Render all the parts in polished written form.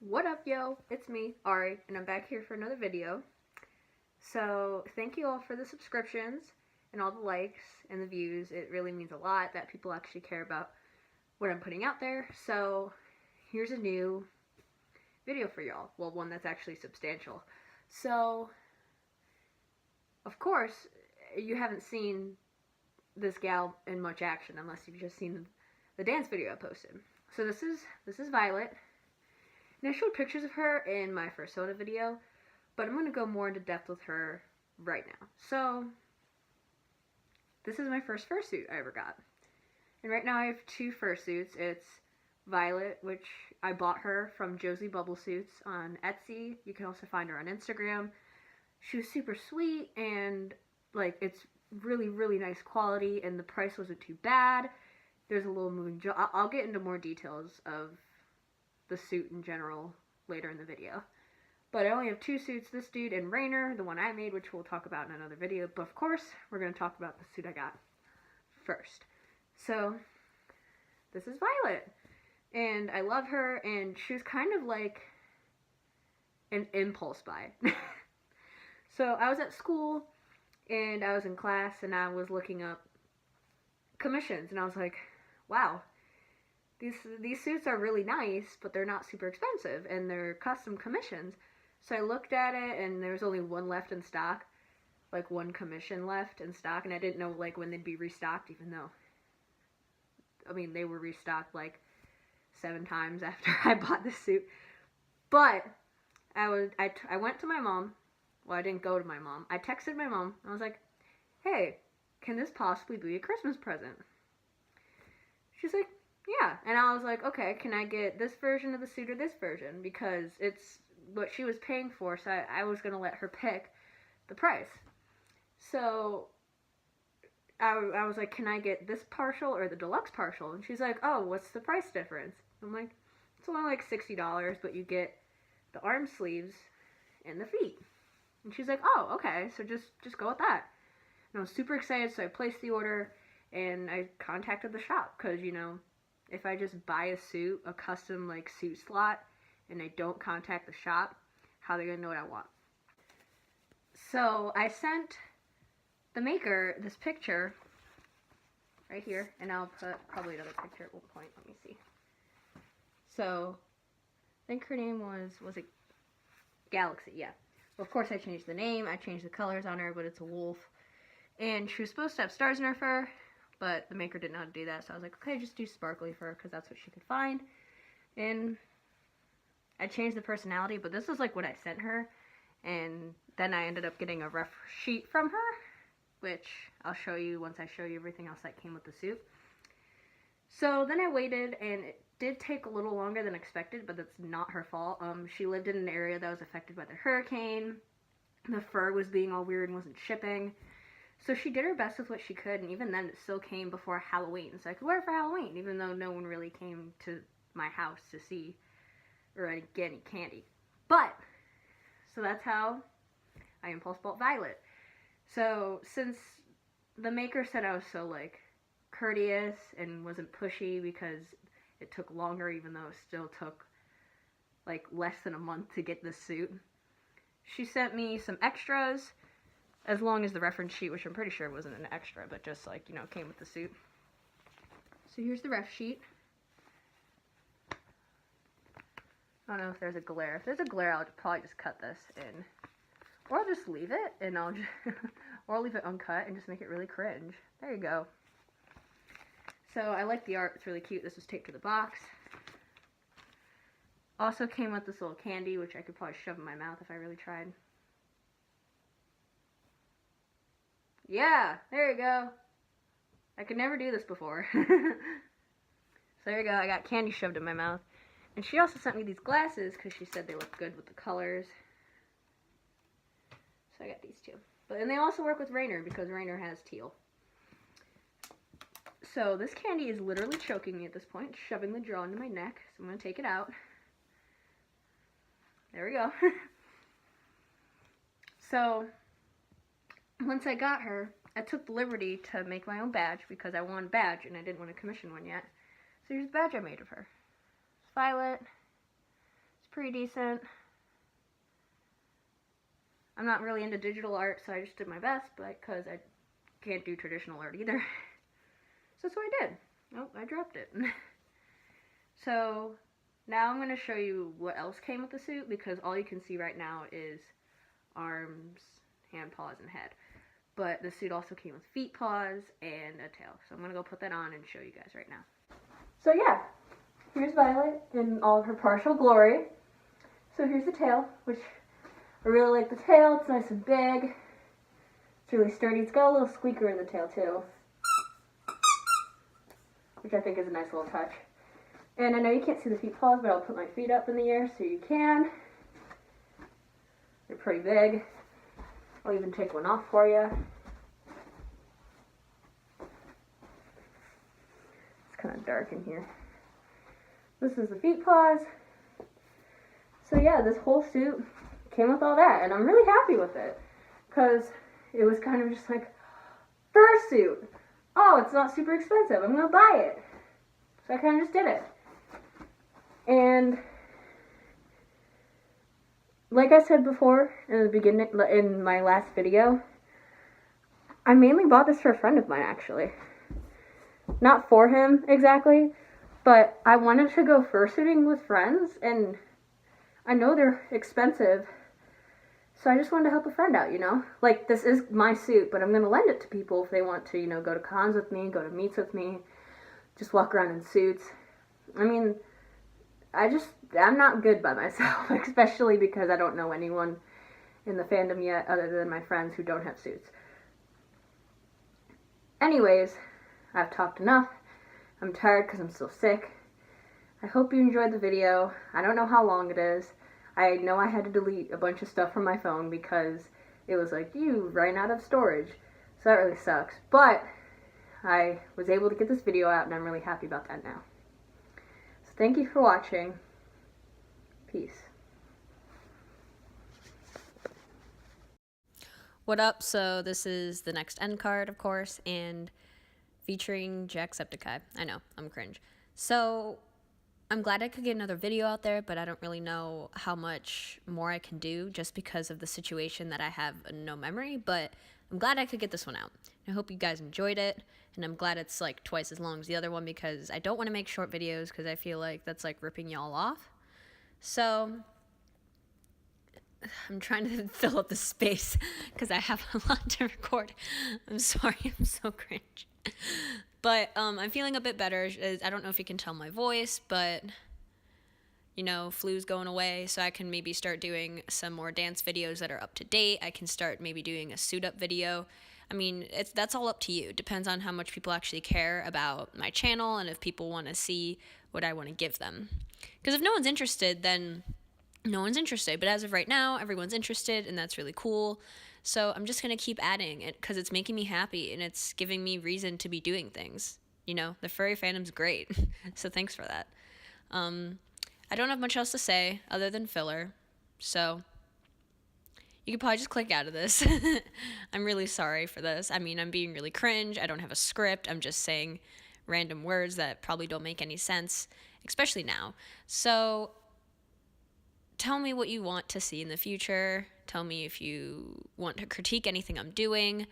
What up, yo? It's me, Ari, and I'm back here for another video. So, thank you all for the subscriptions and all the likes and the views. It really means a lot that people actually care about what I'm putting out there. So, here's a new video for y'all. Well, one that's actually substantial. So, of course, you haven't seen this gal in much action unless you've just seen the dance video I posted. So this is Violet. And I showed pictures of her in my Fursuit video, but I'm going to go more into depth with her right now. So, this is my first fursuit I ever got. And right now I have two fursuits. It's Violet, which I bought her from Josie Bubble Suits on Etsy. You can also find her on Instagram. She was super sweet, and like it's really, really nice quality, and the price wasn't too bad. There's a little moving I'll get into more details of the suit in general later in the video. But I only have two suits, this dude and Rainer, the one I made, which we'll talk about in another video. But of course, we're going to talk about the suit I got first. So, this is Violet. And I love her, and she was kind of like an impulse buy. So, I was at school, and I was in class, and I was looking up commissions, and I was like, wow, these suits are really nice, but they're not super expensive, and they're custom commissions. So I looked at it, and there was only one left in stock, like one commission left in stock, and I didn't know like when they'd be restocked, even though, I mean, they were restocked like 7 times after I bought the suit. But I went to my mom. Well, I didn't go to my mom. I texted my mom. I was like, hey, can this possibly be a Christmas present? She's like, yeah. And I was like, okay, can I get this version of the suit or this version? Because it's what she was paying for, so I was going to let her pick the price. So I was like, can I get this partial or the deluxe partial? And she's like, oh, what's the price difference? I'm like, it's only like $60, but you get the arm sleeves and the feet. And she's like, oh, okay, so just go with that. And I was super excited, so I placed the order, and I contacted the shop, because, you know, if I just buy a suit, a custom, like, suit slot, and I don't contact the shop, how are they going to know what I want? So, I sent the maker this picture right here, and I'll put probably another picture at one point. Let me see. So, I think her name was it Galaxy? Yeah. Well, of course I changed the name, I changed the colors on her, but it's a wolf. And she was supposed to have stars in her fur, but the maker didn't know how to do that, so I was like, okay, just do sparkly fur, because that's what she could find. And I changed the personality, but this is like what I sent her, and then I ended up getting a ref sheet from her, which I'll show you once I show you everything else that came with the suit. So then I waited, and it did take a little longer than expected, but that's not her fault. She lived in an area that was affected by the hurricane. The fur was being all weird and wasn't shipping. So she did her best with what she could, and even then it still came before Halloween. So I could wear it for Halloween, even though no one really came to my house to see or get any candy. But, so that's how I impulse bought Violet. So, since the maker said I was so, like, courteous and wasn't pushy because it took longer, even though it still took, like, less than a month to get this suit, she sent me some extras, as long as the reference sheet, which I'm pretty sure wasn't an extra, but just like, you know, came with the suit. So here's the ref sheet. I don't know if there's a glare. If there's a glare, I'll probably just cut this in. Or I'll just leave it, and I'll just, or I'll leave it uncut and just make it really cringe. There you go. So I like the art. It's really cute. This was taped to the box. Also came with this little candy, which I could probably shove in my mouth if I really tried. Yeah, there you go. I could never do this before. So there you go, I got candy shoved in my mouth. And she also sent me these glasses because she said they look good with the colors. So I got these two. And they also work with Rainer because Rainer has teal. So this candy is literally choking me at this point, shoving the jaw into my neck. So I'm going to take it out. There we go. So once I got her, I took the liberty to make my own badge because I wanted a badge and I didn't want to commission one yet. So here's the badge I made of her. It's Violet. It's pretty decent. I'm not really into digital art, so I just did my best, but because I can't do traditional art either. So that's what I did. Oh, I dropped it. So now I'm going to show you what else came with the suit, because all you can see right now is arms, hand, paws, and head. But the suit also came with feet, paws, and a tail. So I'm going to go put that on and show you guys right now. So yeah, here's Violet in all of her partial glory. So here's the tail, which I really like the tail. It's nice and big. It's really sturdy. It's got a little squeaker in the tail too, which I think is a nice little touch. And I know you can't see the feet, paws, but I'll put my feet up in the air so you can. They're pretty big. I'll even take one off for you. It's kind of dark in here. This is the feet, paws. So yeah, this whole suit came with all that, and I'm really happy with it, because it was kind of just like, fursuit. Oh, it's not super expensive. I'm going to buy it. So I kind of just did it. And like I said before in the beginning, in my last video, I mainly bought this for a friend of mine, actually. Not for him exactly, but I wanted to go fursuiting with friends, and I know they're expensive, so I just wanted to help a friend out, you know? Like, this is my suit, but I'm going to lend it to people if they want to, you know, go to cons with me, go to meets with me, just walk around in suits. I mean, I'm not good by myself, especially because I don't know anyone in the fandom yet other than my friends who don't have suits. Anyways, I've talked enough. I'm tired because I'm still sick. I hope you enjoyed the video. I don't know how long it is. I know I had to delete a bunch of stuff from my phone because it was like, you ran out of storage. So that really sucks. But I was able to get this video out, and I'm really happy about that now. So thank you for watching. Peace. What up? So this is the next end card, of course, and featuring Jacksepticeye. I know, I'm cringe. So I'm glad I could get another video out there, but I don't really know how much more I can do just because of the situation that I have no memory, but I'm glad I could get this one out. I hope you guys enjoyed it, and I'm glad it's like twice as long as the other one, because I don't want to make short videos because I feel like that's like ripping y'all off. So I'm trying to fill up the space because I have a lot to record. I'm sorry, I'm so cringe. But I'm feeling a bit better. I don't know if you can tell my voice, but you know, flu's going away, so I can maybe start doing some more dance videos that are up to date. I can start maybe doing a suit up video. I mean, that's all up to you. Depends on how much people actually care about my channel and if people want to see what I want to give them. Because if no one's interested, then no one's interested. But as of right now, everyone's interested, and that's really cool. So I'm just going to keep adding it because it's making me happy and it's giving me reason to be doing things. You know, the furry fandom's great. So thanks for that. I don't have much else to say other than filler. So you could probably just click out of this. I'm really sorry for this. I mean, I'm being really cringe. I don't have a script. I'm just saying random words that probably don't make any sense, especially now. So tell me what you want to see in the future. Tell me if you want to critique anything I'm doing.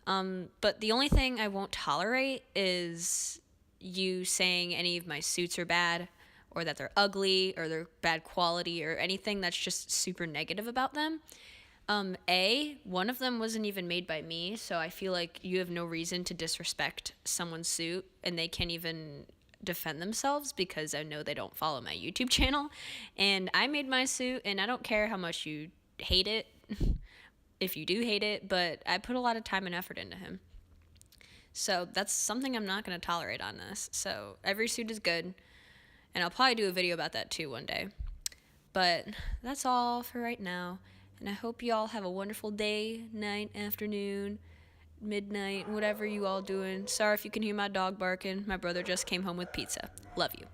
But the only thing I won't tolerate is you saying any of my suits are bad, or that they're ugly, or they're bad quality, or anything that's just super negative about them. One of them wasn't even made by me, so I feel like you have no reason to disrespect someone's suit, and they can't even defend themselves because I know they don't follow my YouTube channel. And I made my suit, and I don't care how much you hate it, if you do hate it, but I put a lot of time and effort into him. So that's something I'm not going to tolerate on this. So every suit is good, and I'll probably do a video about that too one day. But that's all for right now, and I hope you all have a wonderful day, night, afternoon, midnight, whatever you all doing. Sorry if you can hear my dog barking. My brother just came home with pizza. Love you.